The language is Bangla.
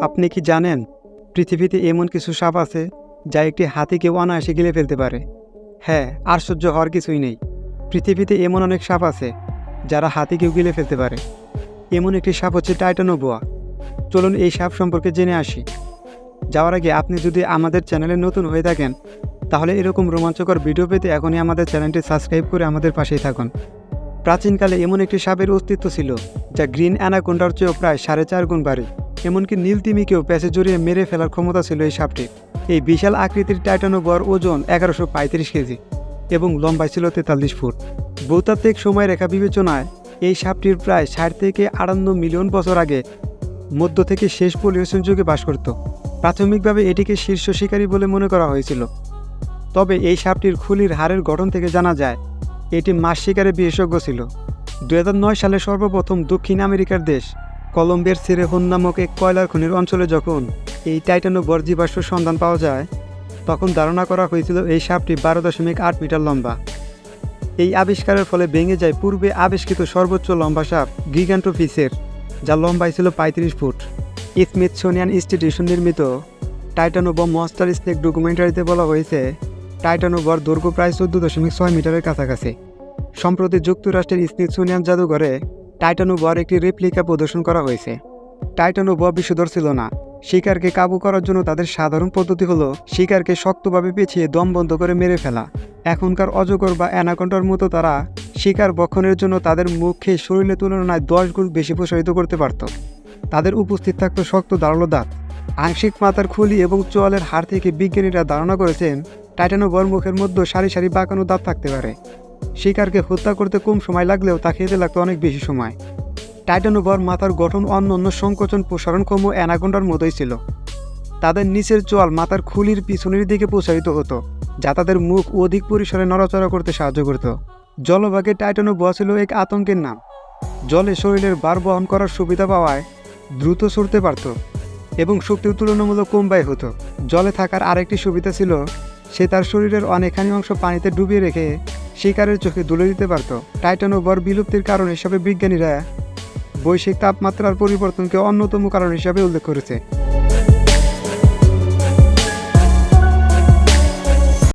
আপনি কি জানেন পৃথিবীতে এমন কিছু সাপ আছে যা একটি হাতিকেও অনায়াসে গিলে ফেলতে পারে? হ্যাঁ, আশ্চর্য হওয়ার কিছুই নেই। পৃথিবীতে এমন অনেক সাপ আছে যারা হাতিকেও গিলে ফেলতে পারে। এমন একটি সাপ হচ্ছে টাইটানোবোয়া। চলুন এই সাপ সম্পর্কে জেনে আসি। যাওয়ার আগে আপনি যদি আমাদের চ্যানেলে নতুন হয়ে থাকেন তাহলে এরকম রোমাঞ্চকর ভিডিও পেতে এখনই আমাদের চ্যানেলটি সাবস্ক্রাইব করে আমাদের পাশেই থাকুন। প্রাচীনকালে এমন একটি সাপের অস্তিত্ব ছিল যা গ্রিন অ্যানাকোন্ডার চেয়েও প্রায় 4.5 গুণ ভারী। এমনকি নীল তিমিকেও প্যাঁচে জড়িয়ে মেরে ফেলার ক্ষমতা ছিল এই সাপটির। এই বিশাল আকৃতির টাইটানোবোয়ার ওজন 1135 কেজি এবং লম্বায় ছিল 43 ফুট। ভূতাত্ত্বিক সময়রেখা বিবেচনায় এই সাপটির প্রায় 60 থেকে 58 মিলিয়ন বছর আগে মধ্য থেকে শেষ পলিওসিন যুগে বাস করত। প্রাথমিকভাবে এটিকে শীর্ষ শিকারী বলে মনে করা হয়েছিল। তবে এই সাপটির খুলির হাড়ের গঠন থেকে জানা যায় এটি মাছ শিকারে বিশেষজ্ঞ ছিল। 2009 সালে সর্বপ্রথম দক্ষিণ আমেরিকার দেশ কলম্বিয়ার সেরেহন নামক এক কয়লার খনির অঞ্চলে যখন এই টাইটানোবোয়ার জীবাশ্ম সন্ধান পাওয়া যায় তখন ধারণা করা হয়েছিল এই সাপটি 12.8 মিটার লম্বা। এই আবিষ্কারের ফলে ভেঙে যায় পূর্বে আবিষ্কৃত সর্বোচ্চ লম্বা সাপ গিগান্টোপিসের, যা লম্বায় ছিল 35 ফুট। স্মিথসোনিয়ান ইনস্টিটিউশন নির্মিত টাইটানোবোয়া মনস্টার স্নেক ডকুমেন্টারিতে বলা হয়েছে টাইটানোবোয়ার দৈর্ঘ্য প্রায় 14.6 মিটারের কাছাকাছি। সম্প্রতি যুক্তরাষ্ট্রের স্মিথসোনিয়ান জাদুঘরে টাইটানোবোয়ার একটি রেপ্লিকা প্রদর্শন করা হয়েছে। টাইটানোবোয়া বিষধর ছিল না। শিকারকে কাবু করার জন্য তাদের সাধারণ পদ্ধতি হলো শিকারকে শক্তভাবে পেঁচিয়ে দম বন্ধ করে মেরে ফেলা। এখনকার অজগর বা অ্যানাকোন্ডার মতো তারা শিকার ভক্ষণের জন্য তাদের মুখে শরীরের তুলনায় 10 গুণ বেশি প্রসারিত করতে পারত। তাদের উপস্থিত থাকত শক্ত ধারালো দাঁত, আংশিক মাথার খুলি এবং চোয়ালের হাড় থেকে বিজ্ঞানীরা ধারণা করেছেন টাইটানোবোয়ার মুখের মধ্যে সারি সারি বাঁকানো দাঁত থাকতে পারে। শিকারকে হত্যা করতে কম সময় লাগলেও তা খেতে লাগতো অনেক বেশি সময়। টাইটানোবোয়ার মাথার গঠন অন্যান্য সংকোচন প্রসারণক্ষম অ্যানাকোন্ডার মতোই ছিল। তাদের নিচের চোয়াল মাথার খুলির পিছনের দিকে প্রসারিত হতো, যা তাদের মুখ অধিক পরিসরে নড়াচড়া করতে সাহায্য করত। জলভাগে টাইটানোবোয়া ছিল এক আতঙ্কের নাম। জলে শরীরের ভার বহন করার সুবিধা পাওয়ায় দ্রুত সরতে পারত এবং শক্তির তুলনামূলক কম ব্যয় হতো। জলে থাকার আরেকটি সুবিধা ছিল সে তার শরীরের অনেকখানি অংশ পানিতে ডুবিয়ে রেখে শিকারের চোখে তুলে দিতে পারত। টাইটানোবোয়ার বিলুপ্তির কারণ হিসাবে বিজ্ঞানীরা বৈশ্বিক তাপমাত্রার পরিবর্তনকে অন্যতম কারণ হিসাবে উল্লেখ করেছে।